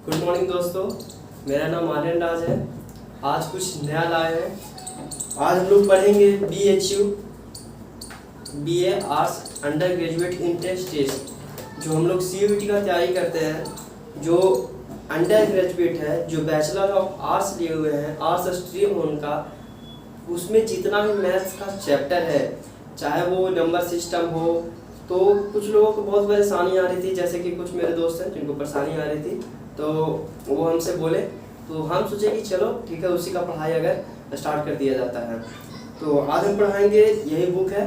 Good morning दोस्तों, मेरा नाम आर्यन राज है। आज कुछ नया लाए हैं। आज हम लोग पढ़ेंगे BHU BA arts undergraduate entrance test. जो हम लोग CUET का तैयारी करते हैं, जो अंडर ग्रेजुएट है, जो बैचलर ऑफ आर्ट्स लिए हुए हैं, आर्ट्स स्ट्रीम हो उनका, उसमें जितना भी मैथ्स का चैप्टर है, चाहे वो नंबर सिस्टम हो, तो कुछ लोगों को बहुत परेशानी आ रही थी। जैसे कि कुछ मेरे दोस्त हैं जिनको परेशानी आ रही थी, तो वो हमसे बोले, तो हम सोचे कि चलो ठीक है, उसी का पढ़ाई अगर स्टार्ट कर दिया जाता है। तो आज हम पढ़ाएंगे, यही बुक है।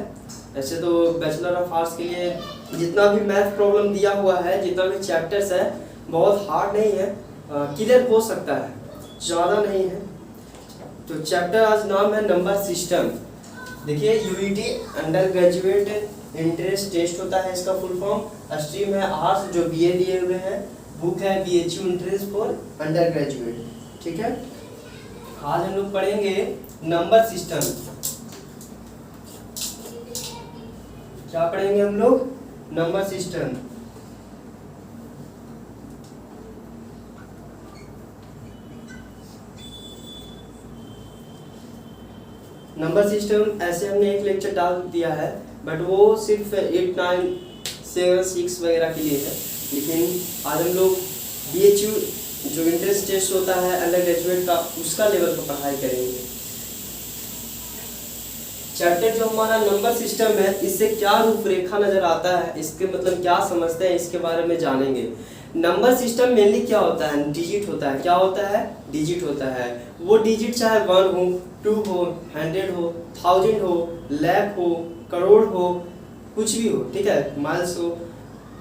ऐसे तो बैचलर ऑफ आर्ट्स के लिए जितना भी मैथ प्रॉब्लम दिया हुआ है, जितना भी चैप्टर्स है, बहुत हार्ड नहीं है, क्लियर हो सकता है, ज़्यादा नहीं है। तो चैप्टर आज नाम है नंबर सिस्टम। देखिए, UET undergraduate entrance test होता है, इसका फुल फॉर्म। स्ट्रीम है आर्ट्स, जो BA लिए हुए हैं। बुक है BHU entrance for undergraduate. ठीक है, आज हम लोग पढ़ेंगे नंबर सिस्टम। क्या पढ़ेंगे हम लोग? Number system. नंबर सिस्टम ऐसे हमने एक लेक्चर डाल दिया है, बट वो सिर्फ 8, 9, 7, 6 वगैरह के लिए है। लेकिन आज हम लोग BHU जो इंट्रेंस टेस्ट होता है अंडर ग्रेजुएट का, उसका लेवल पर पढ़ाई करेंगे। चैप्टर जो हमारा नंबर सिस्टम है, इससे क्या रूपरेखा नजर आता है, इसके मतलब क्या समझते हैं, इसके बारे में जानेंगे। नंबर सिस्टम मेनली क्या होता है? डिजिट होता है। क्या होता है? डिजिट होता है। वो डिजिट चाहे 1 हो, 2 हो, 100 हो, 1000 हो, लाख हो, करोड़ हो, कुछ भी हो, ठीक है, माइल्स हो,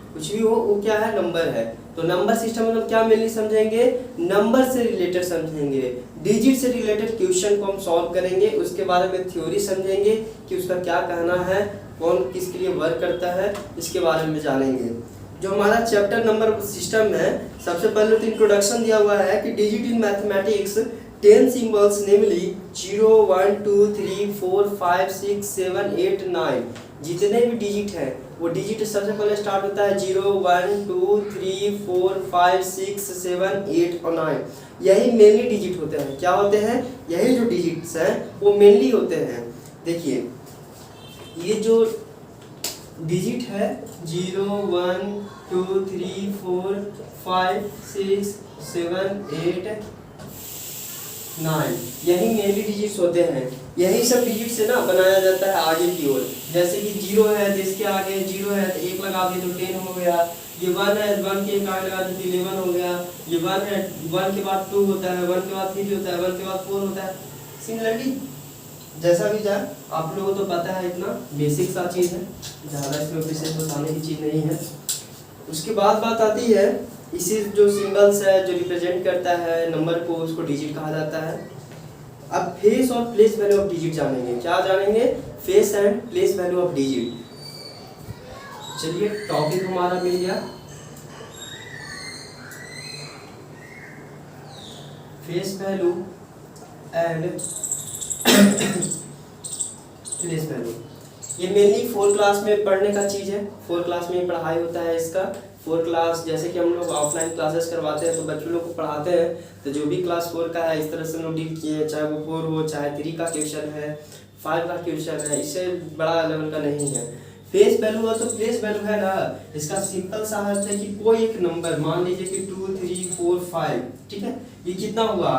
कुछ भी हो, वो क्या है? नंबर है। तो नंबर सिस्टम मतलब क्या मेनली समझेंगे? नंबर से रिलेटेड समझेंगे, डिजिट से रिलेटेड क्वेश्चन को हम सॉल्व करेंगे, उसके बारे में थ्योरी समझेंगे कि उसका क्या कहना है, कौन किसके लिए वर्क करता है, इसके बारे में जानेंगे। जो हमारा चैप्टर नंबर सिस्टम है, सबसे पहले तो इंट्रोडक्शन दिया हुआ है कि डिजिट इन मैथमेटिक्स 10 सिंबल्स नेमली 0, 1, 2, 3, 4, 5, 6, 7, 8, 9। जितने भी डिजिट है, वो डिजिट सबसे पहले स्टार्ट होता है 0, 1, 2, 3, 4, 5, 6, 7, 8 और 9। यही मेनली डिजिट होते हैं। क्या होते हैं? यही जो डिजिट्स हैं वो मेनली होते हैं। देखिए, ये जो डिजिट है 0, 1, 2, 3, 4, 5, 6, 7, 8, 9, यही मेनली डिजिट्स होते हैं। यही सब डिजिट से ना बनाया जाता है आगे की ओर। जैसे कि 0 है तो इसके आगे 0 है तो 1 लगा दिए तो 10 हो गया। ये 1 है, 1 के एक आगे लगा दिए तो 11 हो गया। ये 1 है, 1 के बाद 2 होता है, 1 के बाद 3 होता है, 1 के बाद 4 होता है। सिमिलरली जैसा भी जाए, आप लोगों को तो पता है, इतना बेसिक सा चीज़ है, ज़्यादा इसमें विशेष बताने की चीज़ नहीं है। उसके बाद बात आती है, इसी जो सिंबल्स है, जो रिप्रेजेंट करता है नंबर को, उसको डिजिट कहा जाता है। अब फेस और प्लेस वैल्यू ऑफ डिजिट जानेंगे। क्या जानेंगे? Face and place value of digit. चलिए, टॉपिक हमारा मिल गया, face value and place value. ये मेनली 4 क्लास में पढ़ने का चीज़ है। 4 क्लास में पढ़ाई होता है इसका। 4 क्लास, जैसे कि हम लोग ऑफलाइन क्लासेस करवाते हैं तो बच्चों लोग को पढ़ाते हैं, तो जो भी क्लास 4 का है, इस तरह से हम लोग डील किए हैं। चाहे वो 4 हो, चाहे 3 का क्वेश्चन है, 5 का क्वेश्चन है, इससे बड़ा लेवल का नहीं है। फेस वैल्यू और तो प्लेस वैल्यू है ना, इसका सिंपल सा अर्थ है कि कोई एक नंबर, मान लीजिए कि 2, 3, 4, 5, ठीक है, ये कितना हुआ?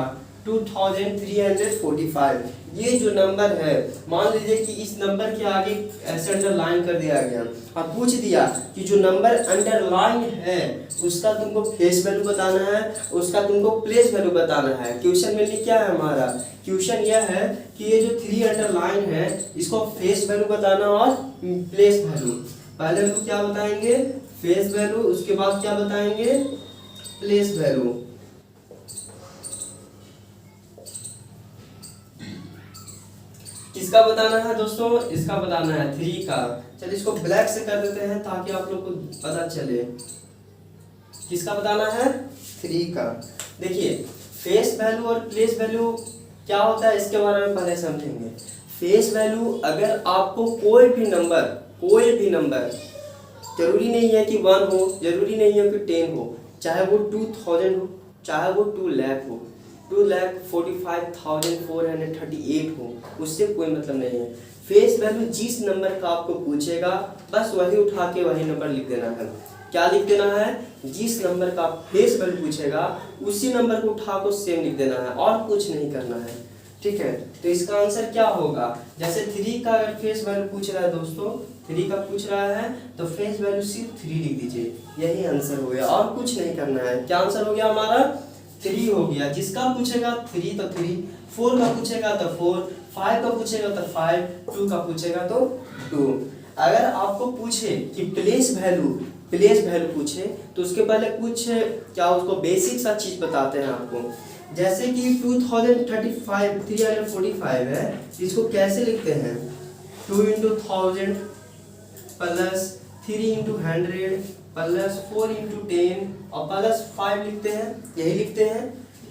2345। ये जो नंबर है, मान लीजिए कि इस नंबर के आगे ऐसे अंडरलाइन कर दिया गया। अब पूछ दिया कि जो नंबर अंडरलाइन है, उसका तुमको फेस वैल्यू बताना है, उसका तुमको प्लेस वैल्यू बताना है। क्वेश्चन में क्या है हमारा? क्वेश्चन यह है कि ये जो 3 अंडरलाइन है, इसको फेस वैल्यू बताना और प्लेस वैल्यू। पहले हम लोग क्या बताएंगे? फेस वैल्यू, उसके बाद क्या बताएंगे? Place value. किसका बताना है दोस्तों? इसका बताना है 3 का। चलिए, इसको ब्लैक से कर देते हैं ताकि आप लोग को पता चले। किसका बताना है? 3 का। देखिए, फेस वैल्यू और प्लेस वैल्यू क्या होता है, इसके बारे में पहले समझेंगे। फेस वैल्यू, अगर आपको कोई भी नंबर, जरूरी नहीं है कि 1 हो, जरूरी नहीं है कि 10 हो, चाहे वो 2000 हो, चाहे वो 2 लाख हो, 2,45,438 हो, उससे कोई मतलब नहीं है। फेस वैल्यू जिस नंबर का आपको पूछेगा बस वही उठा के वही नंबर लिख देना है। क्या लिख देना है? जिस नंबर का फेस वैल्यू पूछेगा उसी नंबर को उठा को सेम लिख देना है और कुछ नहीं करना है। ठीक है, तो इसका आंसर क्या होगा? जैसे 3 का अगर फेस वैल्यू पूछ रहा है दोस्तों, 3 का पूछ रहा है तो फेस वैल्यू सिर्फ 3 लिख दीजिए, यही आंसर हो गया और कुछ नहीं करना है। क्या आंसर हो गया हमारा? 3 हो गया। जिसका पूछेगा 3 तो 3, 4 का पूछेगा तो 4, 5 का पूछेगा तो 5, 2 का पूछेगा तो 2। अगर आपको पूछे कि प्लेस वैल्यू पूछे तो उसके पहले कुछ क्या उसको बेसिक सा चीज बताते हैं आपको। जैसे कि 345 है, इसको कैसे लिखते हैं? 2 into 1000 plus 3 into 100 plus 4 into 10 और प्लस 5 लिखते हैं, यही लिखते हैं।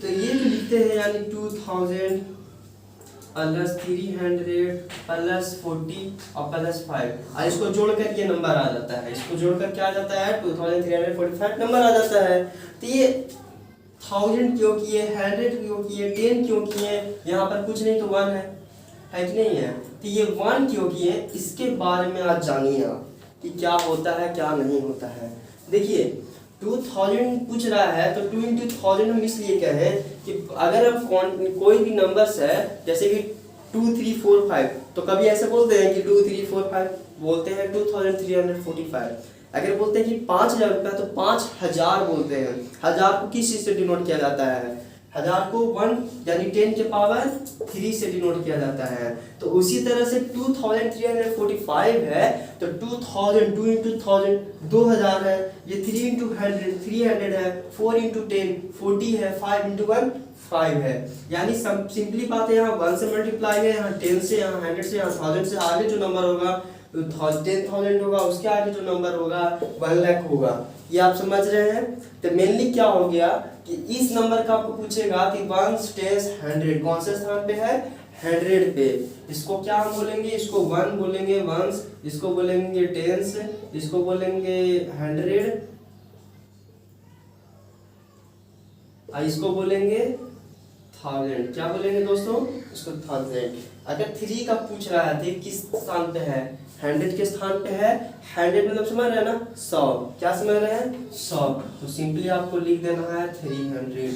तो ये जो लिखते हैं यानी 2000 प्लस 300 प्लस 40 और प्लस 5, और इसको जोड़कर ये नंबर आ जाता है। इसको जोड़कर क्या आ जाता है? 2345 नंबर आ जाता है। तो ये 1000 क्यों किए, 100 क्यों किए, 10 क्यों किए? यहाँ पर कुछ नहीं तो 1 है कि नहीं है? तो ये 1 क्यों किए, इसके बारे में आज जानिए आप कि क्या होता है क्या नहीं होता है। देखिए 2000 पूछ रहा है तो 2 into 1000 हम इसलिए कहें कि अगर हम कोई भी नंबर्स है जैसे कि 2 3 4 5, तो कभी ऐसे बोलते हैं कि 2 3 4 5, बोलते हैं 2345। अगर बोलते हैं कि 5000 रुपया तो 5000 बोलते हैं। हजार को किस चीज से डिनोट किया जाता है? हजार को 1 यानी 10 के पावर 3 से डिनोट किया जाता है। तो उसी तरह से 2345 है तो 2000 2 into 1000 2000 है, ये 3 into 100 300 है, 4 into 10 40 है, 5 into 1 5 है। यानी सिंपली बात है, यहाँ 1 से मल्टीप्लाई है, यहाँ 10 से, यहाँ 100 से, यहाँ 1000 से, आगे जो नंबर होगा 10,000 होगा, उसके आगे जो नंबर होगा 1 लाख होगा। ये आप समझ रहे हैं? तो मेनली क्या हो गया कि इस नंबर का आपको पूछेगा कि 1 10 100 कौन से स्थान पे है? 100 पे। इसको क्या हम बोलेंगे? इसको 1 बोलेंगे 1, इसको बोलेंगे 10, इसको बोलेंगे 100 और इसको बोलेंगे 1000। क्या बोलेंगे दोस्तों? इसको 1000। अगर 3 का पूछ रहा है तो किस स्थान पे है? 100 के स्थान पे है। 100 मतलब समझ रहे हैं ना? 100। क्या समझ रहे हैं? 100। तो सिंपली आपको लिख देना है 300।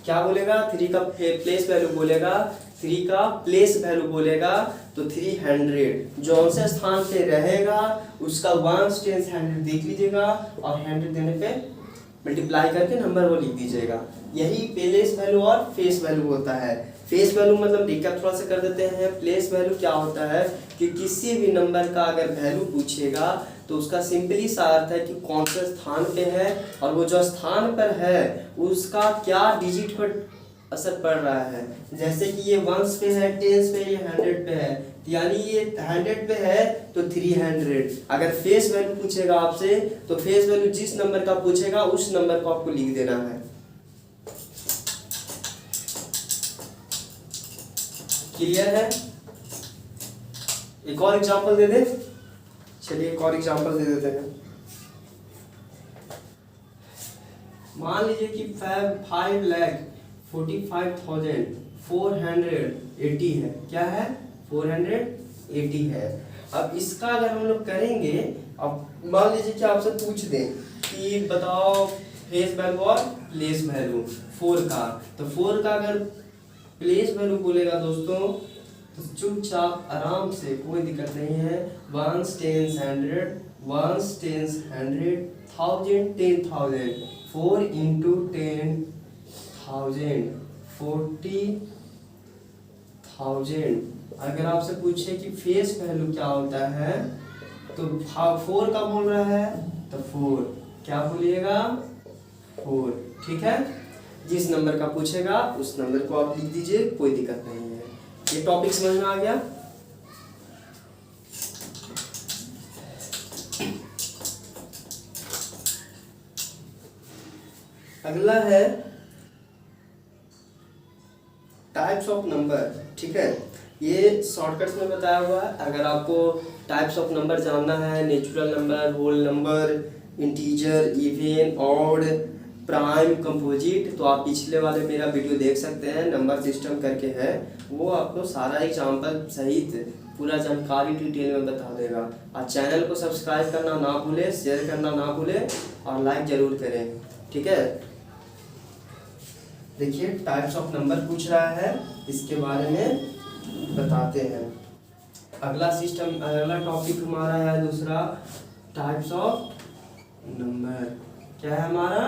क्या बोलेगा? 3 का प्लेस वैल्यू बोलेगा, 3 का प्लेस वैल्यू बोलेगा तो 300 जो से स्थान पे रहेगा उसका 1 10 100 देख लीजिएगा और 100 देने पे मल्टीप्लाई करके नंबर वो लिख दीजिएगा। यही प्लेस वैल्यू और फेस वैल्यू होता है। फेस वैल्यू मतलब रिकैप थोड़ा सा कर देते हैं। प्लेस वैल्यू क्या होता है कि किसी भी नंबर का अगर वैल्यू पूछेगा तो उसका सिंपली सा अर्थ है कि कौन से स्थान पे है और वो जो स्थान पर है उसका क्या डिजिट पर असर पड़ रहा है। जैसे कि ये 1s पे है, 10s पे, ये 100 पे है, यानी ये 100 पे है तो 300। अगर फेस वैल्यू पूछेगा आपसे तो फेस वैल्यू जिस नंबर का पूछेगा उस नंबर को आपको लिख देना है। क्लियर है? एक और एग्जांपल दे दे। चलिए एक और एग्जांपल दे देते हैं। मान लीजिए कि 5,45,480 है। क्या है? 480 है। अब इसका अगर हम लोग करेंगे, अब मान लीजिए कि आपसे पूछ दें कि बताओ फेस वैल्यू और प्लेस वैल्यू 4 का, तो 4 का अगर प्लेस वैल्यू बोलेगा दोस्तों तो चुपचाप आराम से, कोई दिक्कत नहीं है, 1 10 100 1 10 100 1000 10,000 4 into 10,000 40,000। अगर आपसे पूछे कि फेस वैल्यू क्या होता है तो 4 का बोल रहा है तो 4 क्या बोलिएगा? 4। ठीक है, जिस नंबर का पूछेगा उस नंबर को आप लिख दीजिए, कोई दिक्कत नहीं है। ये टॉपिक समझ में आ गया? अगला है टाइप्स ऑफ नंबर। ठीक है, ये शॉर्टकट्स में बताया हुआ है। अगर आपको टाइप्स ऑफ नंबर जानना है, natural number, whole number, integer, even, odd, prime, composite, तो आप पिछले वाले मेरा वीडियो देख सकते हैं, नंबर सिस्टम करके है, वो आपको सारा एग्जाम्पल सहित पूरा जानकारी डिटेल में बता देगा। और चैनल को सब्सक्राइब करना ना भूले, शेयर करना ना भूले और लाइक जरूर करें, ठीक है। देखिए टाइप्स ऑफ नंबर पूछ रहा है, इसके बारे में बताते हैं। अगला टॉपिक हमारा है दूसरा, टाइप्स ऑफ नंबर। क्या है हमारा?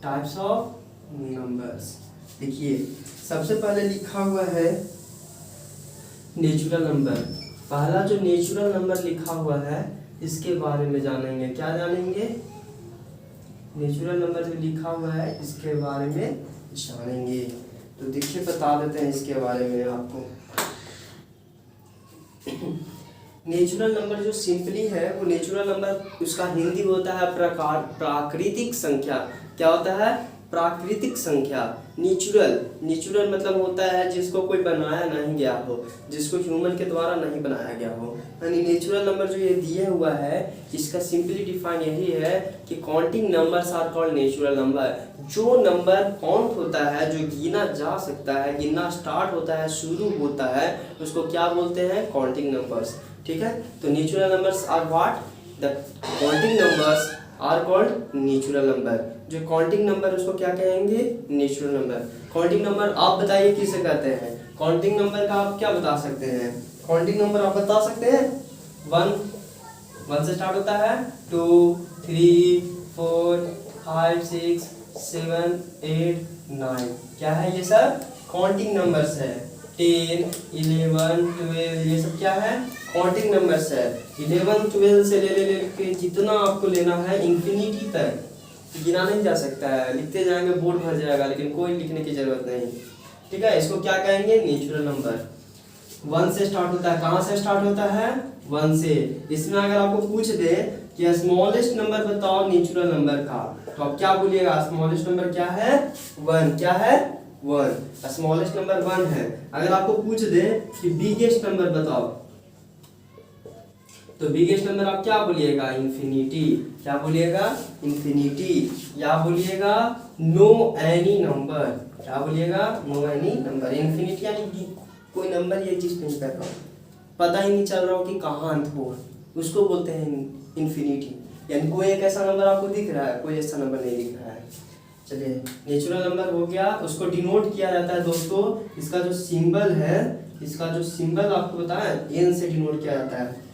Types of numbers. देखिए सबसे पहले लिखा हुआ है नेचुरल नंबर। पहला जो नेचुरल नंबर लिखा हुआ है इसके बारे में जानेंगे। क्या जानेंगे? नेचुरल नंबर जो लिखा हुआ है इसके बारे में जानेंगे। तो देखिए बता देते हैं इसके बारे में आपको। नेचुरल नंबर जो सिंपली है वो नेचुरल नंबर, उसका हिंदी होता है प्राकृतिक संख्या। क्या होता है? प्राकृतिक संख्या। नेचुरल मतलब होता है जिसको कोई बनाया नहीं गया हो, जिसको ह्यूमन के द्वारा नहीं बनाया गया हो। यानी नेचुरल नंबर जो ये दिया हुआ है इसका सिंपली डिफाइन यही है कि counting numbers are called natural number. जो नंबर काउंट होता है, जो गिना जा सकता है, गिनना स्टार्ट होता है, शुरू होता है, उसको क्या बोलते हैं? Counting numbers. ठीक है, तो natural numbers are what? The counting numbers are called natural number. जो काउंटिंग नंबर उसको क्या कहेंगे? Natural number. काउंटिंग नंबर आप बताइए किसे कहते हैं? काउंटिंग नंबर का आप क्या बता सकते हैं? काउंटिंग नंबर आप बता सकते हैं? 1 से स्टार्ट होता है, 2 3 4 5 6 7 8 9। क्या है ये सब? काउंटिंग नंबर्स है। 10 11 12 ये सब क्या है? काउंटिंग नंबर्स है। 11 12 से ले के जितना आपको लेना है इंफिनिटी तक गिना नहीं जा सकता है, लिखते जाएंगे बोर्ड भर जाएगा, लेकिन कोई लिखने की जरूरत नहीं। ठीक है, इसको क्या कहेंगे? Natural number. 1 से स्टार्ट होता है। कहाँ से स्टार्ट होता है? 1 से। इसमें अगर आपको पूछ दे कि स्मॉलेस्ट नंबर बताओ नेचुरल नंबर का, तो आप क्या बोलिएगा? स्मॉलेस्ट नंबर क्या है? 1। क्या है? 1। स्मॉलेस्ट नंबर 1 है। अगर आपको पूछ दे कि बिगेस्ट नंबर बताओ, तो बिगेस्ट नंबर आप क्या बोलिएगा? इन्फिनिटी। क्या बोलिएगा? इन्फिनिटी। या बोलिएगा नो एनी नंबर। क्या बोलिएगा? No any number. इन्फिनिटी यानी कि कोई नंबर ये चीज नहीं कर रहा हूँ, पता ही नहीं चल रहा हो कि कहाँ अंत हो, उसको बोलते हैं इन्फिनिटी। यानी कोई एक ऐसा नंबर आपको दिख रहा है, कोई ऐसा नंबर नहीं दिख रहा है। चलिए नेचुरल नंबर हो गया, उसको डिनोट किया जाता है दोस्तों, इसका जो सिंबल है, इसका जो सिंबल आपको बताया एन से डिनोट किया जाता है।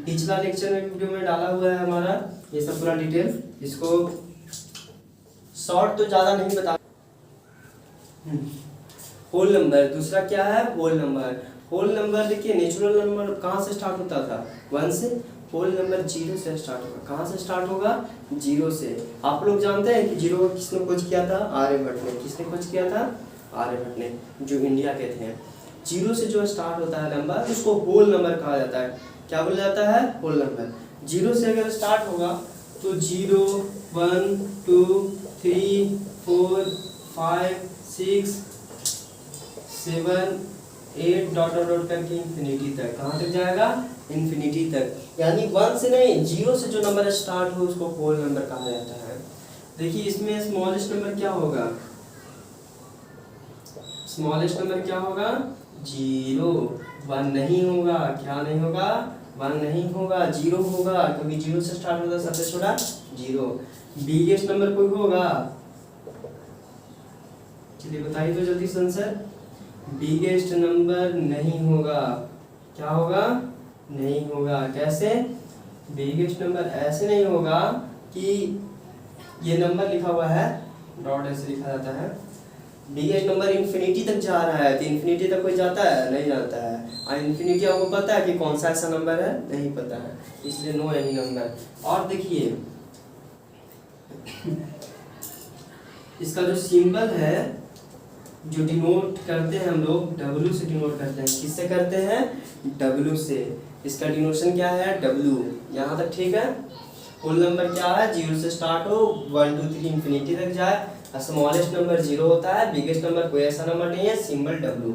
पिछला लेक्चर में वीडियो में डाला हुआ है हमारा ये सब पूरा डिटेल, इसको शॉर्ट तो ज्यादा नहीं बता। होल नंबर दूसरा क्या है? Whole number. होल नंबर देखिए नेचुरल नंबर कहाँ से स्टार्ट होता था? 1 से। होल नंबर 0 से स्टार्ट होगा। कहाँ से स्टार्ट होगा? 0 से। आप लोग जानते हैं कि 0 को किसने खोज किया था? आर्यभट्ट ने। किसने खोज किया था? आर्यभट्ट ने, जो इंडिया के थे। 0 से जो स्टार्ट होता है नंबर उसको होल नंबर कहा जाता है। क्या बोला जाता है? Whole number. 0 से अगर स्टार्ट होगा तो 0 1 2 3 4 5 6 7 8 डॉट डॉट डॉट करके इंफिनिटी तक। कहाँ तक जाएगा? इंफिनिटी तक। यानी 1 से नहीं, 0 से जो नंबर स्टार्ट हो उसको होल नंबर कहा जाता है। देखिए इसमें स्मॉलेस्ट नंबर क्या होगा? स्मॉलेस्ट नंबर क्या होगा? 0। 1 नहीं होगा। क्या नहीं होगा? 1 नहीं होगा, 0 होगा, क्योंकि 0 से स्टार्ट होता है, सबसे छोटा 0। बिगेस्ट नंबर कोई होगा? चलिए बताइए तो जल्दी से आंसर। बिगेस्ट नंबर नहीं होगा। क्या होगा? नहीं होगा। कैसे? बिगेस्ट नंबर ऐसे नहीं होगा कि ये नंबर लिखा हुआ है डॉट ऐसे लिखा जाता है, बिगेस्ट नंबर इंफिनिटी तक जा रहा है, तो इंफिनिटी तक कोई जाता है? नहीं जाता है। और इंफिनिटी आपको पता है कि कौन सा ऐसा नंबर है? नहीं पता है, इसलिए नो एनी नंबर। और देखिए इसका जो सिंबल है, जो डिनोट करते हैं हम लोग, W से डिनोट करते हैं। किससे करते हैं? W से। इसका डिनोशन क्या है? W। यहाँ तक ठीक है। होल नंबर क्या है? 0 से स्टार्ट हो, 1 2 3 इंफिनिटी तक जाए। स्मॉलेस्ट नंबर 0 होता है, बिगेस्ट नंबर कोई ऐसा नंबर नहीं है, symbol W।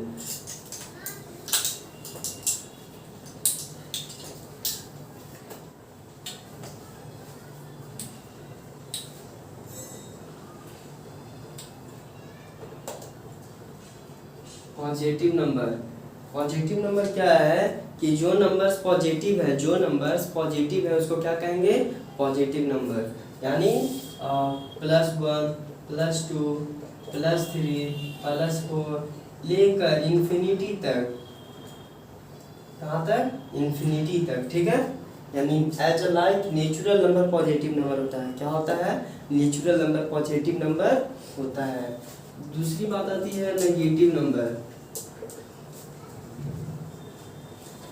Positive number. Positive number क्या है कि जो नंबर्स पॉजिटिव है, जो नंबर्स पॉजिटिव है उसको क्या कहेंगे, पॉजिटिव नंबर। यानी +1 +2 +3 +4 लेकर इन्फिनिटी तक, कहाँ तक, इन्फिनिटी तक, ठीक है। यानी as a like natural number positive number होता है। क्या होता है, नेचुरल नंबर पॉजिटिव नंबर होता है। दूसरी बात आती है नेगेटिव नंबर।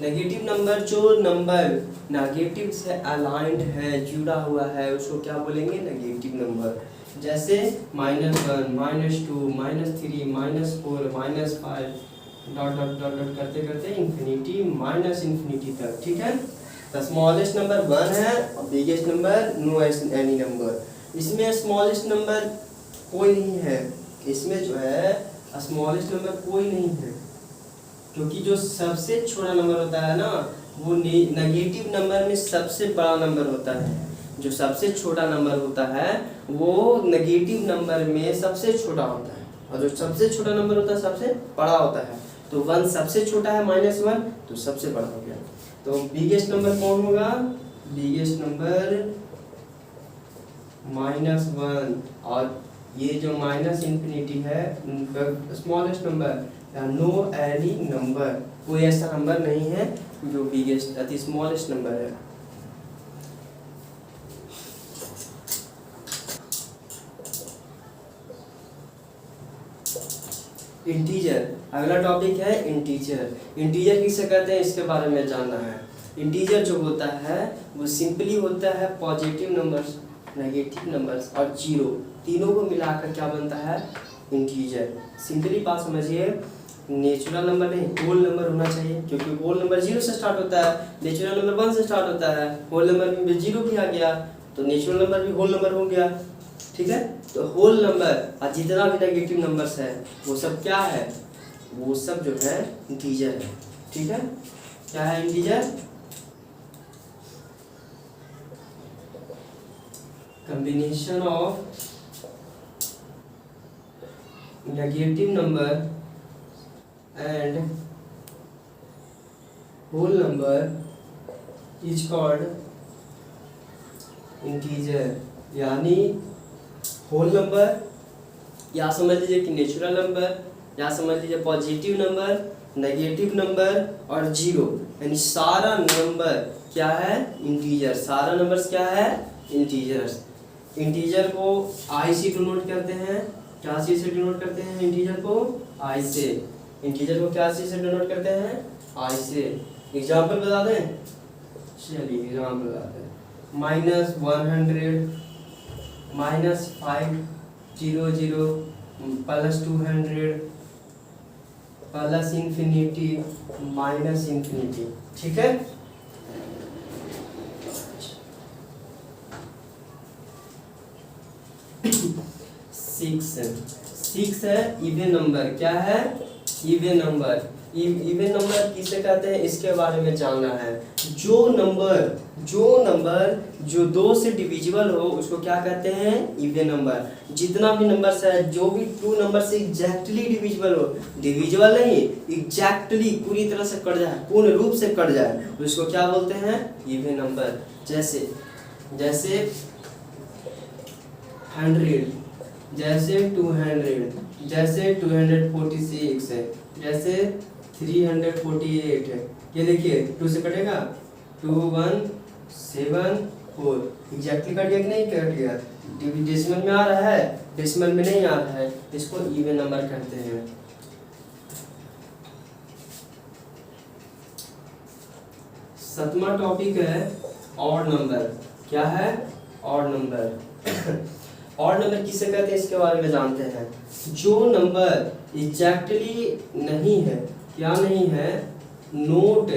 नेगेटिव नंबर, जो नंबर नेगेटिव से अलाइंड है, जुड़ा हुआ है, उसको क्या बोलेंगे, नेगेटिव नंबर। जैसे -1 -2 -3 -4 -5 डॉट डॉट डॉट डॉट करते करते इन्फिनिटी -इन्फिनिटी तक, ठीक है। द स्मॉलेस्ट नंबर 1 है और biggest number no any number. इसमें स्मॉलेस्ट नंबर कोई नहीं है, इसमें जो है स्मॉलेस्ट नंबर कोई नहीं है, क्योंकि जो सबसे छोटा नंबर होता है ना, वो नेगेटिव नंबर में सबसे बड़ा नंबर होता है। जो सबसे छोटा नंबर होता है वो नेगेटिव नंबर में सबसे छोटा होता है, और जो सबसे छोटा नंबर होता है सबसे बड़ा होता है। तो 1 सबसे छोटा है, -1 तो सबसे बड़ा हो गया। तो बिगेस्ट नंबर कौन होगा, बिगेस्ट नंबर -1, और ये जो -इन्फिनिटी है smallest number, no any number, कोई ऐसा नंबर नहीं है जो बिगेस्ट अति स्मॉलेस्ट नंबर है। इंटीजर, अगला टॉपिक है इंटीजर। इंटीजर किसे कहते हैं इसके बारे में जानना है। इंटीजर जो होता है वो सिंपली होता है पॉजिटिव नंबर्स, नेगेटिव नंबर्स और जीरो, तीनों को मिलाकर क्या बनता है, इंटीजर। सिंपली बात समझिए, नेचुरल नंबर नहीं, होल नंबर होना चाहिए, क्योंकि होल नंबर 0 से स्टार्ट होता है, नेचुरल नंबर 1 से स्टार्ट होता है, होल नंबर में भी 0 भी आ गया तो नेचुरल नंबर भी होल नंबर हो गया, ठीक है। तो होल नंबर और जितना भी नेगेटिव नंबर्स है वो सब क्या है, वो सब जो है इंटीजर है, ठीक है। क्या है integer, combination of negative number and whole number is called integer। यानी होल नंबर या समझ लीजिए कि नेचुरल नंबर, या समझ लीजिए पॉजिटिव नंबर, नेगेटिव नंबर और जीरो, यानी सारा नंबर क्या है, इंटीजर। सारा नंबर्स क्या है, इंटीजर्स। इंटीजर को आई से डिनोट करते हैं, क्या चीज से डिनोट करते हैं इंटीजर को, आई से। इंटीजर को क्या चीज से डिनोट करते हैं, आई से। एग्जांपल बता दें, चलिए एग्जांपल बताते हैं। -100 -500 +200 +इन्फिनिटी -इन्फिनिटी, ठीक है। 6 है इवन नंबर। क्या है, इवन नंबर। इवन नंबर किसे कहते हैं इसके बारे में जानना है। जो नंबर जो 2 से डिविजिबल हो उसको क्या कहते हैं, इवन नंबर। जितना भी नंबर्स है, जो भी 2 नंबर से एग्जैक्टली डिविजिबल हो, डिविजिबल नहीं, एग्जैक्टली पूरी तरह से कट जाए, पूर्ण रूप से कट जाए, उसको क्या बोलते हैं, इवन नंबर। जैसे 100, जैसे 200, जैसे 246 है, जैसे 348 है। ये देखिए 2 से कटेगा, 2174, एग्जैक्टली कट गया कि नहीं कट गया, डेसिमल में आ रहा है, डेसिमल में नहीं आ रहा है, इसको इवन नंबर कहते हैं। सातवां टॉपिक है ऑड नंबर। क्या है, ऑड नंबर। ऑड नंबर किसे कहते हैं इसके बारे में जानते हैं। जो नंबर एग्जैक्टली नहीं है, क्या नहीं है, नोट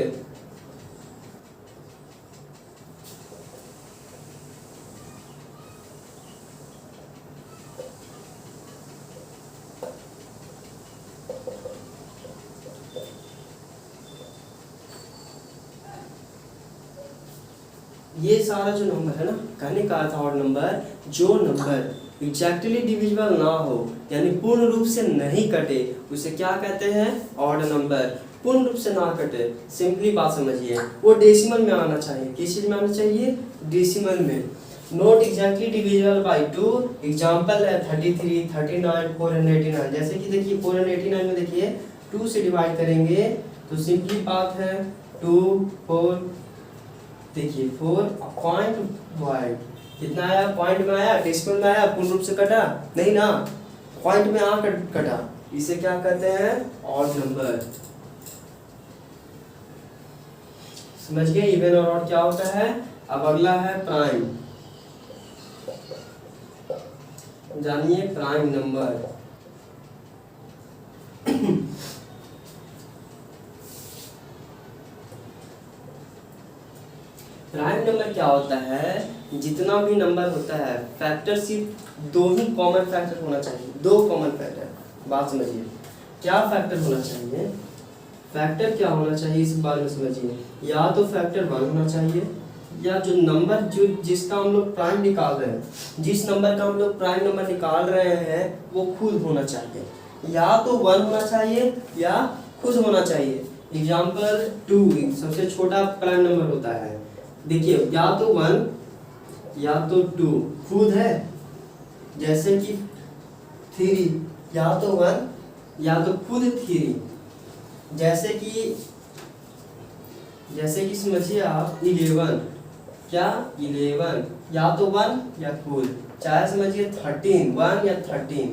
ये सारा जो नंबर है ना, कहने का था ऑड नंबर, जो नंबर एग्जैक्टली डिविजिबल ना हो, यानी पूर्ण रूप से नहीं कटे, उसे क्या कहते हैं? Odd number. पूर्ण रूप से ना कटे, सिंपली बात समझिए, वो डेसिमल में आना चाहिए। किस चीज में आना चाहिए? डेसिमल में। Not exactly divisible by 2। Example है 33, 39, 489। जैसे कि देखिए 489 में देखिए 2 से डिवाइड करेंगे तो सिंपली बात है 2 4, देखिए 4.5 कितना आया? पॉइंट में आया, डेसिमल में आया, पूर्ण रूप से कटा नहीं ना, पॉइंट में आ कटा। इसे क्या कहते हैं? Odd number. समझ गए इवन और ऑड क्या होता है? अब अगला है प्राइम। जानिए प्राइम नंबर। प्राइम नंबर क्या होता है? जितना भी नंबर होता है, फैक्टर सिर्फ दो ही कॉमन फैक्टर होना चाहिए, दो कॉमन फैक्टर। बात समझिए, क्या फैक्टर होना चाहिए? फैक्टर क्या होना चाहिए इस बारे में समझिए। या तो फैक्टर 1 होना चाहिए, या जो नंबर जिसका हम लोग प्राइम निकाल रहे हैं, जिस नंबर का हम लोग प्राइम नंबर निकाल रहे हैं वो खुद होना चाहिए। या तो 1 होना चाहिए या खुद होना चाहिए। एग्जाम्पल 2 सबसे छोटा प्राइम नंबर होता है। देखिए या तो 1 या तो 2 खुद है, जैसे कि 3 या तो 1 या तो खुद 3। जैसे कि समझिए आप 11, क्या 11 या तो 1 या खुद, चाहे समझिए 13 1 या 13,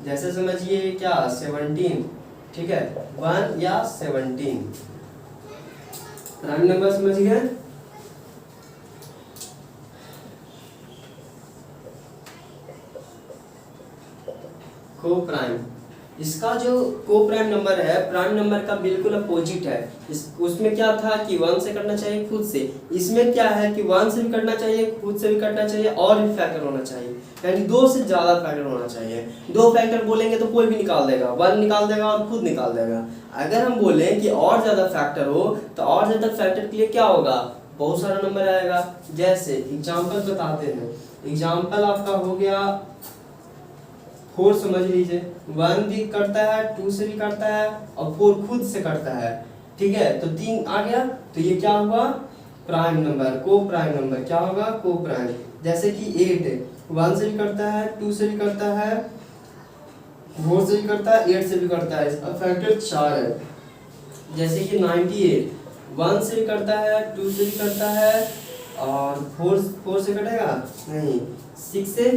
जैसे समझिए क्या 17, ठीक है 1 या 17। प्राइम नंबर समझ गए? को प्राइम, इसका जो को प्राइम नंबर है प्राइम नंबर का बिल्कुल अपोजिट है। उसमें क्या था कि 1 से कटना चाहिए खुद से, इसमें क्या है कि 1 से भी कटना चाहिए, खुद से भी कटना चाहिए, और भी फैक्टर होना चाहिए, यानी 2 से ज्यादा फैक्टर होना चाहिए। 2 फैक्टर बोलेंगे तो कोई भी निकाल देगा, 1 निकाल देगा और खुद निकाल देगा। अगर हम बोले कि और ज्यादा फैक्टर हो तो और ज्यादा फैक्टर के लिए क्या होगा? बहुत सारा नंबर आएगा। जैसे एग्जाम्पल बताते हैं, एग्जाम्पल आपका हो गया 4 समझ लीजिए, 1 भी करता है, 2 से भी करता है और 4 खुद से करता है, ठीक है तो 3 आ गया, तो ये क्या हुआ? प्राइम नंबर, को प्राइम नंबर। क्या होगा? को प्राइम। जैसे कि 8 1 से भी करता है, 2 से भी करता है, 4 से भी करता है, 8 से भी करता है, इसका फैक्टर 4 है। जैसे कि 98 1 से भी करता है, 2 से भी करता है और 4 से कटेगा नहीं, 6 से,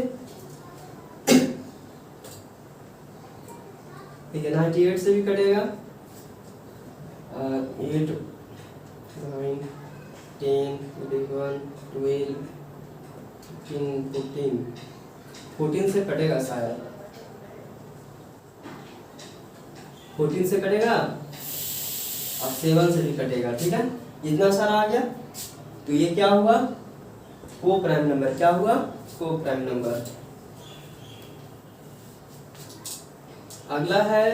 ठीक है 98 से भी कटेगा, 8 9 10 11 12 15 14 से कटेगा शायद, 14 से कटेगा और 7 से भी कटेगा, ठीक है इतना सारा आ गया। तो ये क्या हुआ? को प्राइम नंबर। क्या हुआ? को प्राइम नंबर। अगला है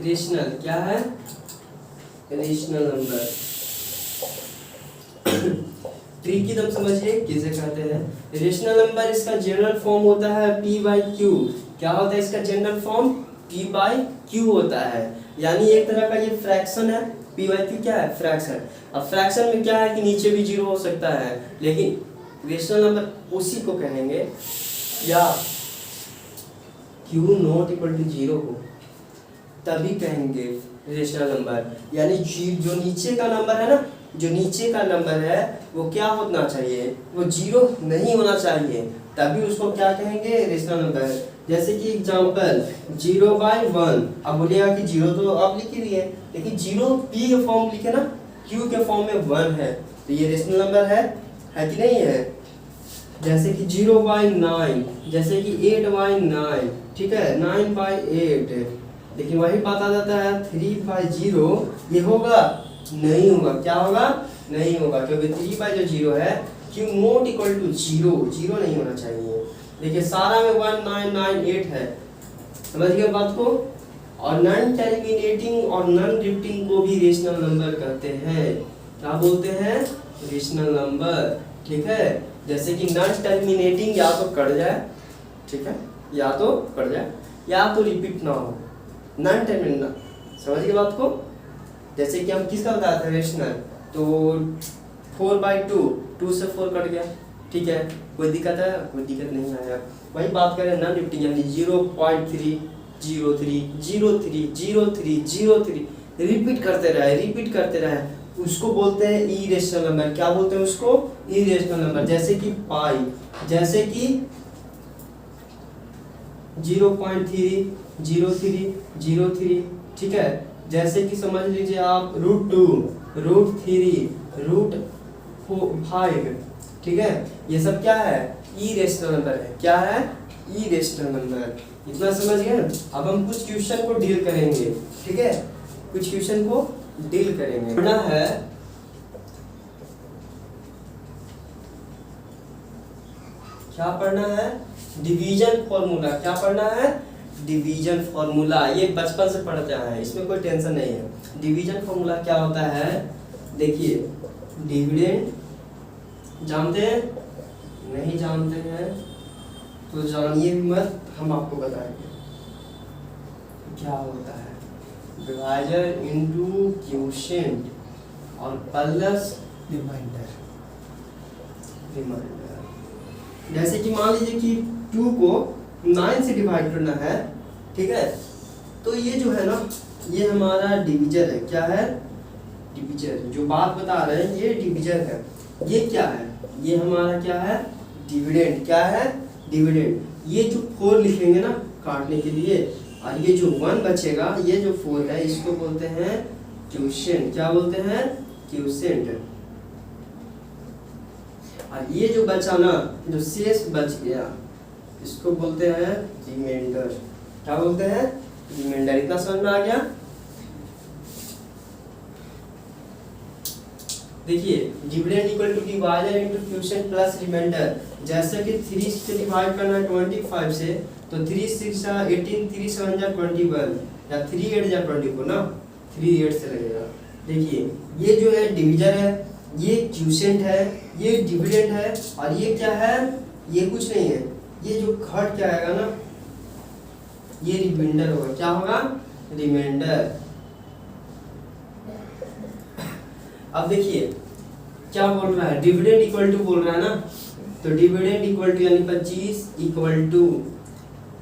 रेशनल। क्या है? Rational number. ट्रिक एकदम समझिए किसे कहते हैं। रेशनल नंबर इसका जनरल फॉर्म होता है p/q। क्या होता है इसका जनरल फॉर्म? p/q होता है, यानी एक तरह का ये फ्रैक्शन है। p/q क्या है? फ्रैक्शन। अब फ्रैक्शन में क्या है कि नीचे भी 0 हो सकता है, लेकिन रेशनल नंबर उसी को कहेंगे, या q नॉट इक्वल टू 0 हो तभी कहेंगे रेशनल नंबर। यानी जो नीचे का नंबर है ना, जो नीचे का नंबर है वो क्या होना चाहिए? वो 0 नहीं होना चाहिए, तभी उसको क्या कहेंगे? Rational number. जैसे कि एग्जांपल 0/1। अब बोलिएगा कि 0 तो आप लिख ही दिए, लेकिन 0 p के फॉर्म लिखे ना, q के फॉर्म में 1 है, तो ये रेशनल नंबर है कि नहीं है? जैसे कि 0/9, जैसे कि 8/9, ठीक है 9/8, लेकिन वही बात आ जाता है 3/0, ये होगा? नहीं होगा। क्या होगा? नहीं होगा, क्योंकि 3/0 है, q नॉट इक्वल टू 0, 0 नहीं होना चाहिए। देखिए सारा में 1998 है, समझ गए बात को। और नॉन टर्मिनेटिंग और नॉन रिपीटिंग को भी रेशनल नंबर कहते हैं। क्या बोलते हैं? रेशनल नंबर, ठीक है। जैसे कि नॉन टर्मिनेटिंग या तो कट जाए, ठीक है, या तो कट जाए या तो रिपीट ना हो, नॉन टर्मिनेटिंग, समझ गए बात को। जैसे कि हम किसका बताया था रेशनल, तो 4/2, 2 से 4 कट गया, ठीक है, कोई दिक्कत है, कोई दिक्कत नहीं आया। वही बात करें नॉन रिपीटिंग यानी 0.303 रिपीट करते रहे, उसको बोलते हैं इरेशनल नंबर। क्या बोलते हैं उसको? Irrational number. जैसे कि पाई, जैसे कि 0.303, ठीक है, जैसे कि समझ लीजिए आप √2, √3, √5, ठीक है, ये सब क्या है? इरेशनल नंबर है। क्या है? Irrational number. इतना समझ गए। अब हम कुछ क्वेश्चन को डील करेंगे, ठीक है, कुछ क्वेश्चन को डील करेंगे। पढ़ना है क्या पढ़ना है? Division formula. क्या पढ़ना है? Division formula. ये बचपन से पढ़ते आए हैं, इसमें कोई टेंशन नहीं है। डिवीजन फॉर्मूला क्या होता है? देखिए, डिविडेंड जानते हैं? नहीं जानते हैं तो जानिए भी मत, हम आपको बताएंगे क्या होता है। डिवाइजर इनटू क्वोशिएंट और प्लस रिमाइंडर। जैसे कि मान लीजिए कि 2 को 9 से डिवाइड करना है, ठीक है, तो ये जो है ना, ये हमारा डिवीजर है। क्या है? डिवीजर। जो बात बता रहे हैं ये डिवीजर है। ये क्या है? ये हमारा क्या है? डिविडेंड। क्या है? डिविडेंड। ये जो 4 लिखेंगे ना काटने के लिए, और ये जो 1 बचेगा, ये जो 4 है, इसको बोलते हैं क्वोशिएंट। क्या बोलते हैं? क्वोशिएंट। और ये जो बचा ना, जो शेष बच गया, इसको बोलते हैं रिमाइंडर। क्या बोलते हैं? रिमाइंडर। इतना समझ में आ गया? देखिए, dividend equal to divisor into quotient plus remainder. जैसे कि 3 से डिवाइड करना है 25 से, तो 3 6 18, 3 7 21, या 3 8 24 ना, 3 8 से लगेगा। देखिए, ये जो है डिवीजर है, ये क्वोशिएंट है, ये डिविडेंड है, और ये क्या है? ये कुछ नहीं है, ये जो घट क्या आएगा ना, ये रिमाइंडर होगा। क्या होगा? रिमाइंडर। अब देखिए क्या बोल रहा है, डिविडेंड इक्वल टू बोल रहा है ना, तो डिविडेंड इक्वल टू यानी 25 इक्वल टू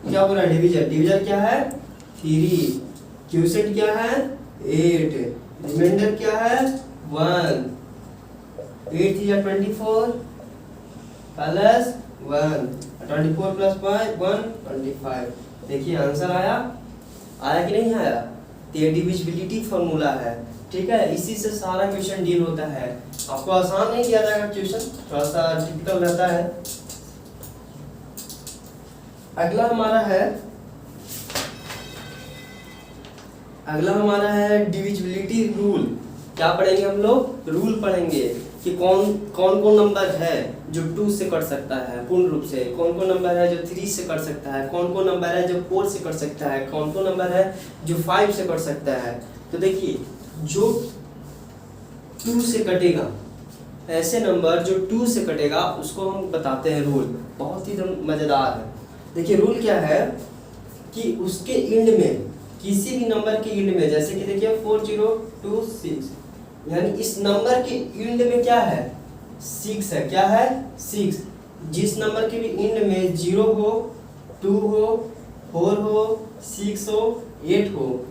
क्या बोल रहा है? डिवीजर। डिवीजर क्या है? 3, क्वोशिएंट क्या है? 8, रिमाइंडर क्या है? 1, 8 3 24 प्लस 1, 24 प्लस 1 25। देखिए आंसर आया कि नहीं आया? तो ये डिविजिबिलिटी फॉर्मूला है, ठीक है, इसी से सारा क्वेश्चन डील होता है। आपको आसान नहीं दिया जाएगा क्वेश्चन, थोड़ा सा टिपिकल रहता है। अगला हमारा है डिविजिबिलिटी रूल। क्या पढ़ेंगे हम लोग? रूल पढ़ेंगे कि कौन नंबर है जो 2 से कट सकता है पूर्ण रूप से, कौन नंबर है जो 3 से कट सकता है, कौन नंबर है जो 4 से कट सकता है, कौन नंबर है जो 5 से कट सकता है। तो देखिए, जो 2 से कटेगा, ऐसे नंबर जो 2 से कटेगा उसको हम बताते हैं रूल। बहुत ही मजेदार है। देखिए रूल क्या है कि उसके एंड में, किसी भी नंबर के एंड में, जैसे कि देखिए 4026, यानी इस नंबर के एंड में क्या है? 6 है। क्या है? 6। जिस नंबर के भी एंड में 0 हो, 2 हो, 4 हो, 6 हो, 8 हो,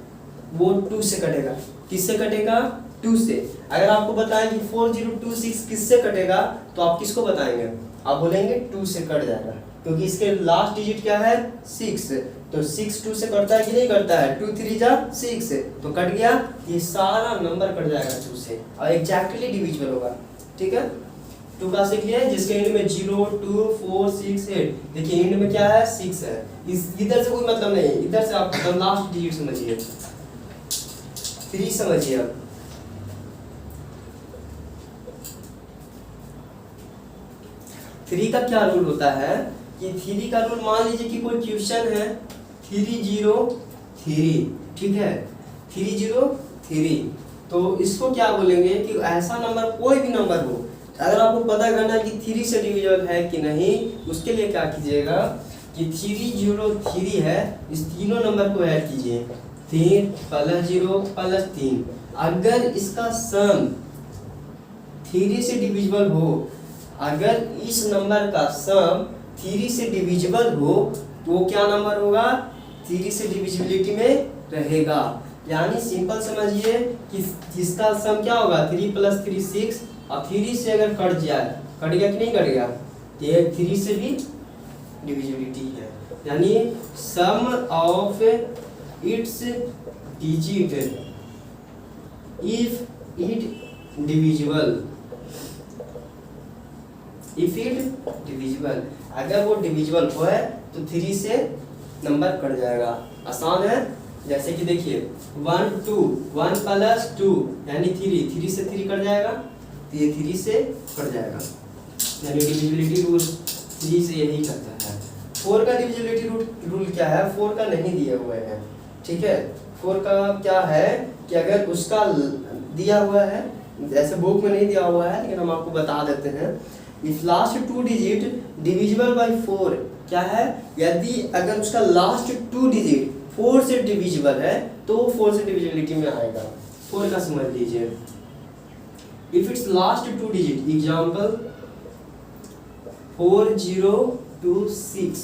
वो 2 से कटेगा। किससे कटेगा? 2 से। अगर आपको बताएं कि 4026 किससे कटेगा, तो आप किसको बताएंगे? आप बोलेंगे 2 से कट जाएगा, क्योंकि इसके लास्ट डिजिट क्या है? 6। तो 6 2 से कटता है कि नहीं करता है? 2 3 जा 6, तो कट गया। ये सारा नंबर कट जाएगा 2 से, और एग्जैक्टली डिविजिबल होगा, ठीक है। 2 का से किया है, जिसके एंड में 0 2 4 6 8। देखिए एंड में क्या है? 6 है। इधर से कोई मतलब नहीं है, इधर से आप लास्ट डिजिट समझिए, 3 समझिए आप। थ्री का क्या रूल होता है कि 3 का रूल, मान लीजिए कि कोई क्वेश्चन है 303, ठीक है, 303, तो इसको क्या बोलेंगे कि ऐसा नंबर, कोई भी नंबर हो, अगर आपको पता करना है कि 3 से डिविजिबल है कि नहीं, उसके लिए क्या कीजिएगा कि 303 है, इस तीनों नंबर को ऐड कीजिए, 3 प्लस 0 प्लस 3। अगर इसका सम 3 से डिविजिबल हो, अगर इस नंबर का सम 3 से डिविजिबल हो तो वो क्या नंबर होगा, 3 से डिविजिबिलिटी में रहेगा। यानी सिंपल समझिए कि इसका सम क्या होगा, 3 प्लस 3 6, और 3 से अगर कट जाए, कटेगा कि नहीं कटेगा, तो ये 3 से भी डिविजिबिलिटी है। यानी sum of its digit if it divisible, if it divisible, अगर वो डिविजिबल हो है तो 3 से नंबर कट जाएगा। आसान है। जैसे कि देखिए 1 2, 1 प्लस 2 यानी 3 से 3 कट जाएगा, तो ये 3 से कट जाएगा। यानी डिविजिबिलिटी रूल 3 से यही करता है। 4 का डिविजिबिलिटी रूल क्या है, 4 का नहीं दिए हुए हैं, ठीक है। 4 का क्या है कि अगर उसका दिया हुआ है, जैसे बुक में नहीं दिया हुआ है लेकिन हम आपको बता देते हैं, if last 2 digit divisible by 4, क्या है, यदि अगर उसका लास्ट 2 डिजिट 4 से डिविजिबल है तो वो 4 से डिविजिबिलिटी में आएगा। 4 का समझ लीजिए, if it's last 2 digit, example 4026,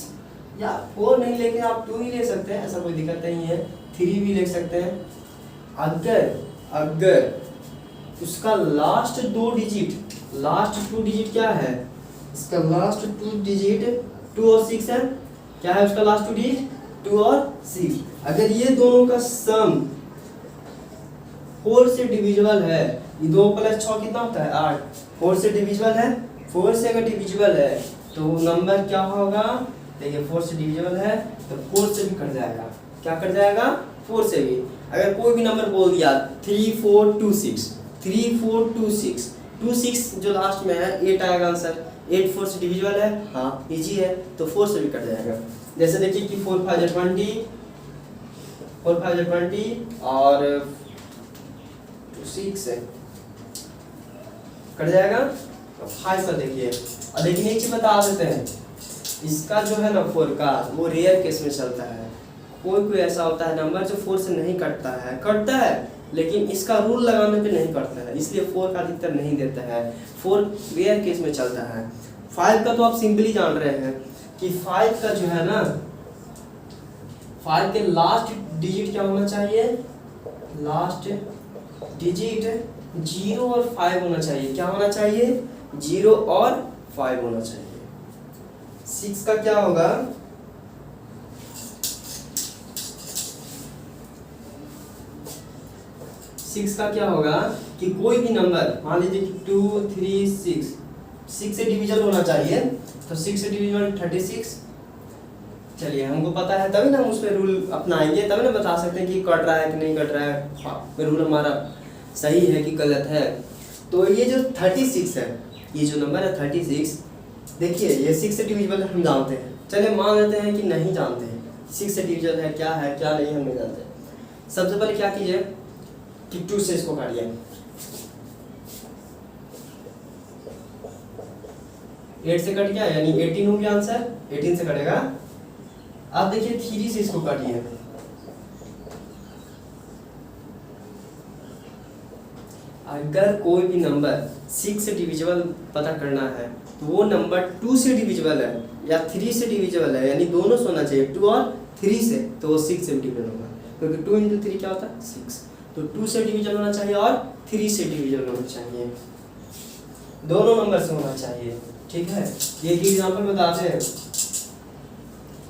या 4 नहीं लेके आप 2 ही ले सकते हैं, ऐसा कोई दिक्कत नहीं है, 3 भी ले सकते हैं। अगर उसका लास्ट 2 डिजिट क्या है, इसका लास्ट 2 डिजिट 2 और 6 है, क्या है उसका लास्ट 2 डिजिट 2 और 6, अगर ये दोनों का सम 4 से डिविजिबल है, ये 2 प्लस 6 कितना होता है 8, 4 से डिविजिबल है, 4 से अगर डिविजिबल है तो नंबर क्या होगा, देखिए 4 से डिविजिबल है तो 4 से भी कट जाएगा, क्या कट जाएगा, 4 से भी। अगर कोई भी नंबर बोल दिया 3426, 3426, 26 जो लास्ट में है 8 आएगा आंसर, 8 4 से डिविजिबल है, हाँ इजी है, तो 4 से भी कट जाएगा। जैसे देखिए कि 4 5 20, 4 5 20 और 6 है, कट जाएगा। तो 5 पर देखिए, और लेकिन एक चीज बता देते हैं, इसका जो है ना 4 का, वो रेयर केस में चलता है। कोई ऐसा होता है नंबर जो 4 से नहीं कटता है लेकिन इसका रूल लगाने पे नहीं कटता है, इसलिए 4 का अधिकतर नहीं देता है, 4 रेयर केस में चलता है। 5 का तो आप सिंपली जान रहे हैं कि 5 का जो है ना, 5 के लास्ट डिजिट क्या होना चाहिए, लास्ट डिजिट 0 और 5 होना चाहिए, क्या होना चाहिए, 0 और 5 होना चाहिए। 6 का क्या होगा, 6 का क्या होगा कि कोई भी नंबर मान लीजिए कि 2 3 6 से डिविजन होना चाहिए, तो 6 से डिविजन 36। चलिए हमको पता है तभी ना हम उस पर रूल अपनाएंगे, तभी ना बता सकते हैं कि कट रहा है कि नहीं कट रहा है, रूल हमारा सही है कि गलत है। तो ये जो 36 है, ये जो नंबर है 36, देखिए ये 6 से डिविजिबल हम जानते हैं, चलिए मान लेते हैं कि नहीं जानते हैं 6 से डिविजिबल है क्या नहीं हम नहीं जानते। सबसे पहले क्या कीजिए कि 2 से इसको काटिए, 8 से कट गया यानी 18 हो गया आंसर, 18 से कटेगा। अब देखिए 3 से इसको काटिए, अगर कोई भी नंबर 6 से डिविजिबल पता करना है तो वो नंबर 2 से डिविजिबल है या 3 से डिविजिबल है, यानी दोनों से होना चाहिए, 2 और 3 से, तो वो 6 से डिविजिबल होगा, क्योंकि 2 × 3 क्या होता है 6। तो 2 से डिवीजन होना चाहिए और 3 से डिवीजन होना चाहिए, दोनों नंबर से होना चाहिए, ठीक है। एक एग्जांपल बताते हैं,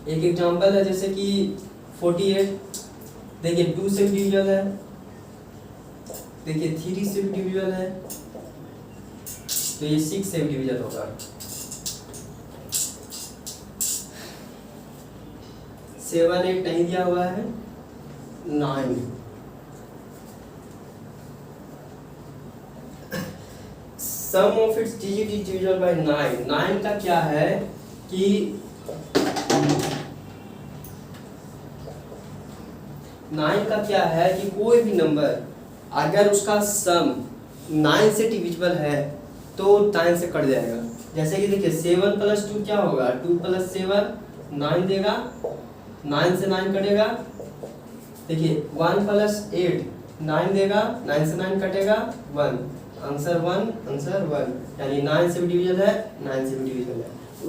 एक एग्जांपल है जैसे कि 48, देखिए 2 से भी डिवीजन है, देखिए 3 से भी डिवीजन है, तो ये 6 से भी डिवीजन होगा। 7 8 नहीं दिया हुआ है, 9, sum of its digit is divisible by 9। 9 का क्या है कि 9 का क्या है कि कोई भी नंबर अगर उसका सम 9 से डिविजिबल है तो 9 से कट जाएगा। जैसे कि देखिए 7 + 2 क्या होगा, 2 + 7 9 देगा, 9 से 9 कटेगा। देखिए 1 + 8 9 देगा, 9 से 9 कटेगा 1, आंसर 1, आंसर 1, यानी 9 से भी डिविजल है, 9 से भी डिविजल है।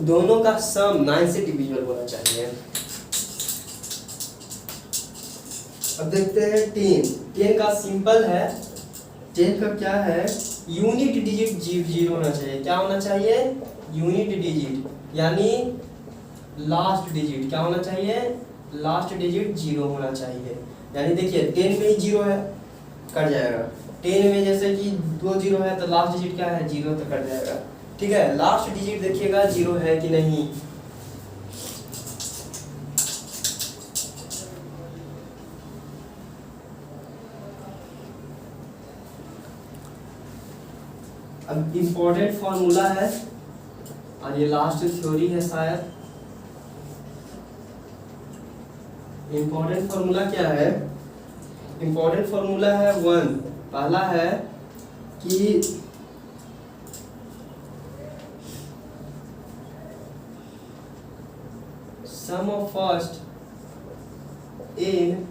दोनों का सम 9 से डिविजल होना चाहिए। अब देखते हैं 10 का सिंपल है। 10 का क्या है, यूनिट डिजिट 0 होना चाहिए। क्या होना चाहिए, यूनिट डिजिट, यानी लास्ट डिजिट क्या होना चाहिए, लास्ट डिजिट 0 होना चाहिए। यानी देखिए 10 में ही 0 है, कट जाएगा। 10 में जैसे कि 2 0 है तो लास्ट डिजिट क्या है, 0, तो कट जाएगा। ठीक है, लास्ट डिजिट देखिएगा 0 है कि नहीं। अब इम्पोर्टेंट फॉर्मूला है और ये लास्ट थ्योरी है शायद। इम्पोर्टेंट फॉर्मूला क्या है, इम्पोर्टेंट फॉर्मूला है 1। पहला है कि sum of first n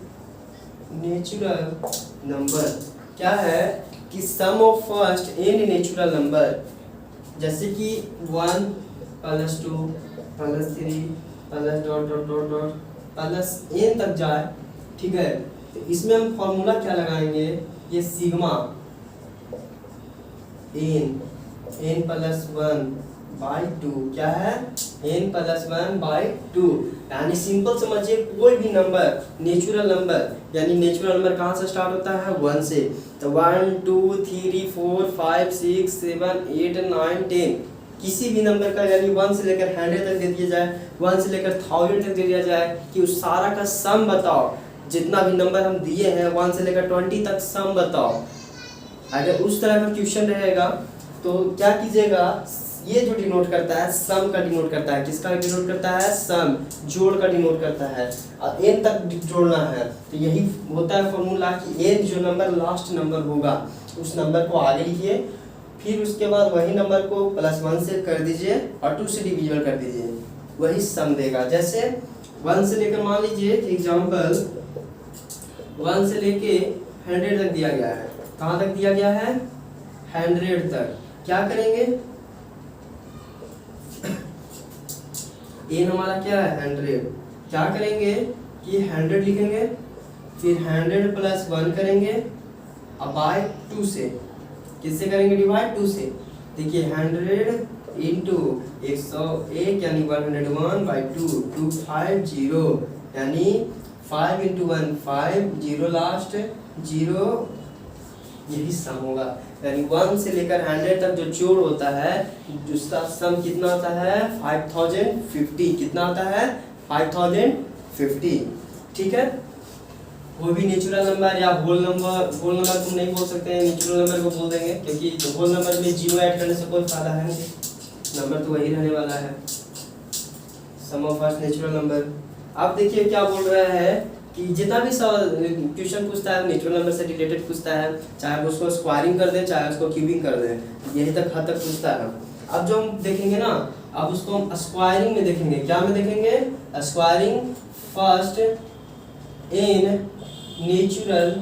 natural number. क्या है कि sum of first n natural number, जैसे कि 1 + 2 + 3 + dot dot dot dot plus n तक जाए। ठीक है, तो इसमें हम फॉर्मूला क्या लगाएंगे, ये सिग्मा n n+1/2 क्या है, n+1/2। यानी सिंपल समझिए, कोई भी नंबर नेचुरल नंबर, यानी नेचुरल नंबर कहाँ से स्टार्ट होता है, 1 से। तो 1 2 3 4 5 6 7 8 9 10, किसी भी नंबर का यानी 1 से लेकर 100 तक दे दिया जाए, 1 से लेकर 1000 तक दे दिया जाए कि उस सारा का सम बताओ। जितना भी नंबर हम दिए हैं 1 से लेकर 20 तक सम बताओ। अगर उस तरह का क्वेश्चन रहेगा तो क्या कीजिएगा, ये जो डिनोट करता है सम का डिनोट करता है, किसका डिनोट करता है, सम, जोड़ का डिनोट करता है, और n तक जोड़ना है। तो यही होता है फॉर्मूला कि n जो नंबर लास्ट नंबर होगा उस नंबर को आगे लिखिए, फिर उसके बाद वही नंबर को +1 से कर दीजिए और 2 से डिविजन कर दीजिए, वही सम देगा। जैसे 1 से लेकर मान लीजिए एग्जाम्पल 1 से लेके 100 तक दिया गया है। कहाँ तक दिया गया है, 100 तक। क्या करेंगे, n हमारा क्या है 100, क्या करेंगे कि 100 लिखेंगे, फिर 100 + 1 करेंगे अब बाय 2 से, किससे करेंगे डिवाइड, 2 से। देखिए 100 × 101 यानी 101/2 250, यानी 5 × 1 5 0 लास्ट 0, यही सम होगा। यानी 1 से लेकर 100 तक जो जोड़ होता है उसका सम कितना होता है, 5050। कितना होता है, 5050। ठीक है, वो भी नेचुरल नंबर या होल नंबर, होल नंबर तुम नहीं बोल सकते हैं, नेचुरल नंबर को बोल देंगे, क्योंकि होल नंबर में 0 ऐड करने से कोई फायदा है नहीं, नंबर तो वही रहने वाला है, सम ऑफ फर्स्ट नेचुरल नंबर। अब देखिए क्या बोल रहा है कि जितना भी क्वेश्चन पूछता है नेचुरल नंबर से रिलेटेड पूछता है, चाहे आप उसको स्क्वायरिंग कर दें चाहे उसको क्यूबिंग कर दें, यही तक हद तक पूछता है। अब जो हम देखेंगे ना, अब उसको हम स्क्वायरिंग में देखेंगे। क्या में देखेंगे, squaring first n natural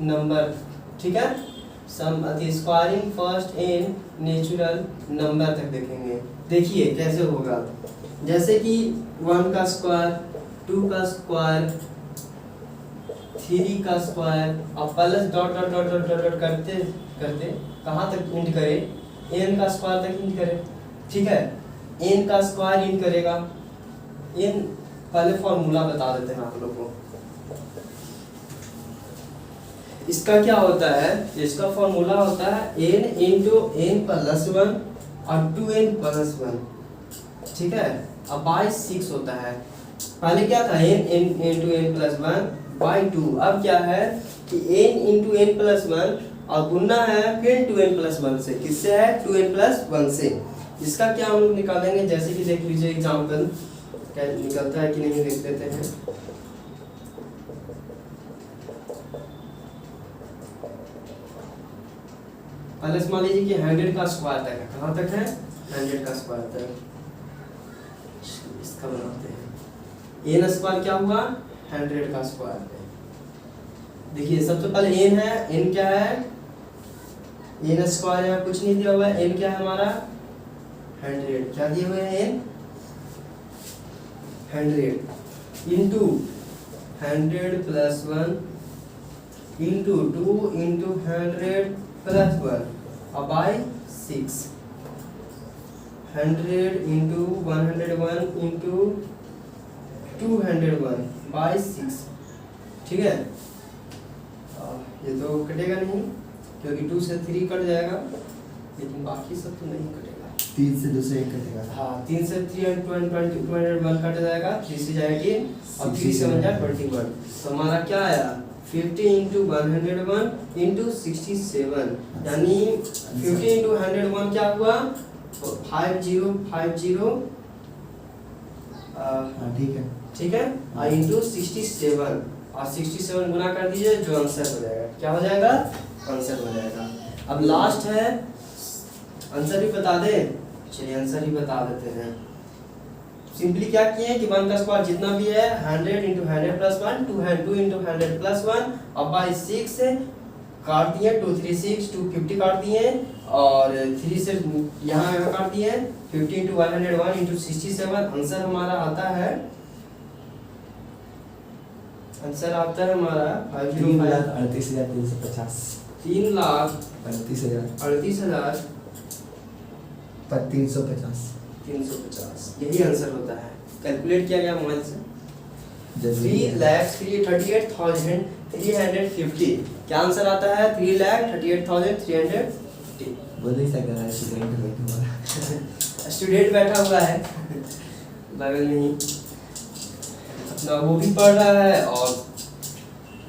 number. ठीक है, sum squaring first n natural number तक देखेंगे। देखिए कैसे होगा, जैसे कि 1 का स्क्वायर, 2 का स्क्वायर, 3 का स्क्वायर, और plus dot dot dot dot dot dot करते करते कहाँ तक इंट करे, n का स्क्वायर तक इंट करे। ठीक है, n का स्क्वायर इंट करेगा, n पहले फॉर्मूला बता देते हैं आप लोग को। इसका क्या होता है, इसका फॉर्मूला होता है n × n+1 और 2n+1। ठीक है, अब बाय 6 होता है। पहले क्या था, n × n+1/2। अब क्या है कि n × n+1 और गुना है फिर 2n+1 से, किससे है, 2n+1 से। इसका क्या हम लोग निकालेंगे, जैसे कि देख लीजिए एग्जाम्पल क्या निकलता है कि नहीं, देख लेते हैं। प्लस मान लीजिए कि 100 का स्क्वायर तक है, कहाँ तक है 100 का स्क्वायर तक। इसका बनाते हैं n स्क्वायर क्या हुआ 100 का स्क्वायर है। देखिए सबसे पहले n है, n क्या है n स्क्वायर है, कुछ नहीं दिया हुआ है, n क्या है हमारा 100, क्या दिए हुए हैं n 100 into 100 plus 1 into 2 into 100 plus 1 अब बाई 6 100 इंटू 101 इंटू 201 बाई 6, ठीक है। ये तो कटेगा नहीं क्योंकि 2 से 3 कट जाएगा, लेकिन बाकी सब तो नहीं कटेगा। 3 से 2 से 1 कटेगा। हाँ 3 से 201 कट जाएगा, 3 से जाएगी और 3 से 1 जाए 21, तो हमारा क्या आया 50 इंटू 101 इंटू 67, यानी 50 इंटू 101 क्या हुआ 5050 ठीक है, ठीक है, और इंटू 67 और 67 गुना कर दीजिए जो आंसर हो जाएगा, क्या हो जाएगा आंसर हो जाएगा। अब लास्ट है, आंसर भी बता दे, चलिए आंसर ही बता देते हैं। सिंपली क्या किए हैं कि 1 का स्क्वायर जितना भी है 100 इंटू 100 प्लस 1 2 इंटू 100 प्लस 1 अब बाई 6 से काट दिए 2 3 6 250 काट दिए और 3 से यहाँ काट दिए 50 इंटू 101 इंटू 67, आंसर हमारा आता है, आंसर आता है हमारा 3,38,350 3,38,000 350, यही आंसर होता है। कैलकुलेट किया गया मोबाइल से 3,38,350, क्या आंसर आता है 3,38,350। बोल नहीं सकता है स्टूडेंट बैठा हुआ है बगल में ही अपना, वो भी पढ़ रहा है और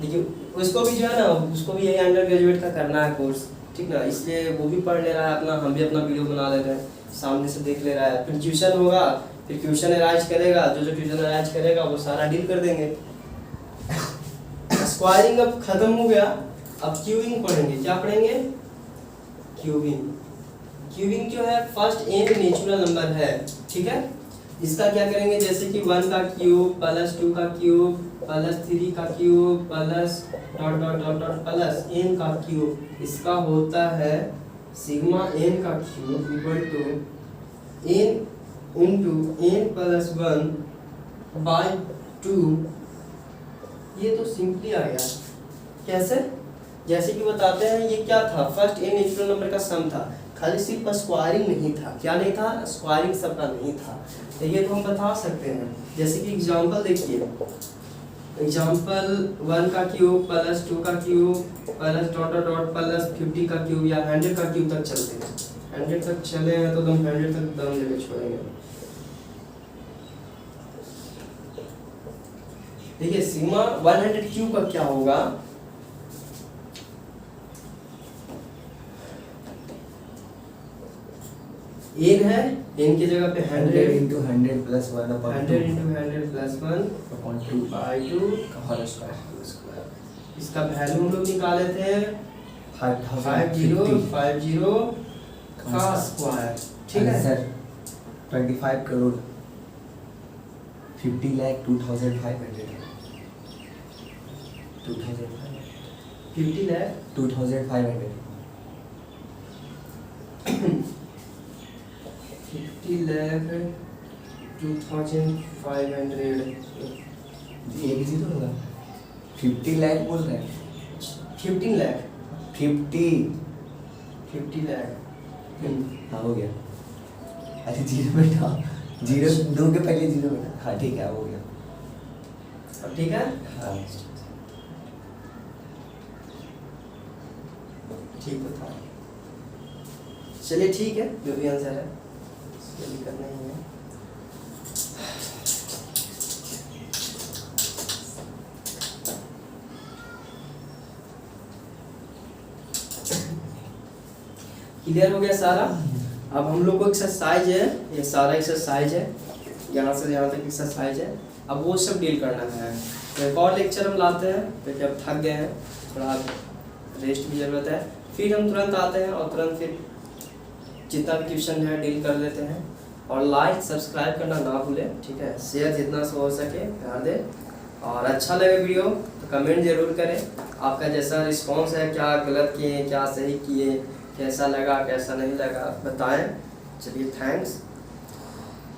देखिए उसको भी जो है ना, उसको भी यही अंडर ग्रेजुएट का करना है कोर्स, ठीक ना, इसलिए वो भी पढ़ ले रहा है अपना, हम भी अपना वीडियो बना ले रहे हैं, सामने से देख ले रहा है। फिर ट्यूशन होगा, फिर ट्यूशन अरेंज करेगा, जो ट्यूशन अरेंज करेगा वो सारा डील कर देंगे। स्क्वायरिंग अब खत्म हो गया, अब क्यूबिंग पढ़ेंगे। क्या पढ़ेंगे क्यूबिंग। क्यूबिंग जो है फर्स्ट n नेचुरल नंबर है, ठीक है, इसका क्या करेंगे जैसे कि 1 का क्यूब प्लस 2 का क्यूब प्लस 3 का cube plus dot dot dot dot plus n का क्यूब, इसका होता है सिग्मा n का cube equal to n into n plus 1 by 2। ये तो सिंपली आ गया, कैसे, जैसे कि बताते हैं ये क्या था, फर्स्ट n नेचुरल नंबर का सम था, खाली सिर्फ स्क्वायरिंग नहीं था, क्या नहीं था स्क्वायरिंग सबका नहीं था, तो ये तो हम बता सकते हैं। जैसे कि एग्जांपल देखिए, एग्जांपल 1 का क्यूब प्लस 2 का cube plus dot dot dot plus 50 का क्यूब या 100 का क्यूब तक चलते हैं, 100 तक चले हैं तो हम 100 तक दम लेके छोड़ेंगे। देखिए सिग्मा 100 क्यूब का क्या होगा, n है, n की जगह पे 100 into 100 plus 1 upon 100 into 100 plus 1 upon 2 by 2 का होल स्क्वायर। इसका वैल्यू हम लोग निकाले थे 5050 5050 का स्क्वायर, ठीक है सर 25 करोड़ 50 लाख 2500 50 लाख 2500 50 लाख 2500 एक जीरो होगा 50 लाख बोल रहे हैं 15 लाख 50 लाख हाँ हो गया। अरे जीरो बेटा, जीरो 2 के पहले जीरो बेटा, हाँ ठीक है हो गया। अब ठीक है, हाँ ठीक बता, चलिए ठीक है, जो भी आंसर है इसलिए करना ही है। क्लियर हो गया सारा। अब हम लोग को एक्सरसाइज है, ये सारा एक्सरसाइज है, यहाँ से यहाँ तक एक्सरसाइज है, अब वो सब डील करना है। तो एक और लेक्चर हम लाते हैं क्योंकि अब थक गए हैं, थोड़ा रेस्ट की ज़रूरत है, फिर हम तुरंत आते हैं और तुरंत फिर जितना भी क्वेश्चन है डील कर लेते हैं। और लाइक सब्सक्राइब करना ना भूलें, ठीक है। शेयर जितना हो सके कर दें। और अच्छा लगे वीडियो तो कमेंट ज़रूर करें, आपका जैसा रिस्पांस है, क्या गलत किए क्या सही किए, कैसा लगा कैसा नहीं लगा बताएं। चलिए थैंक्स।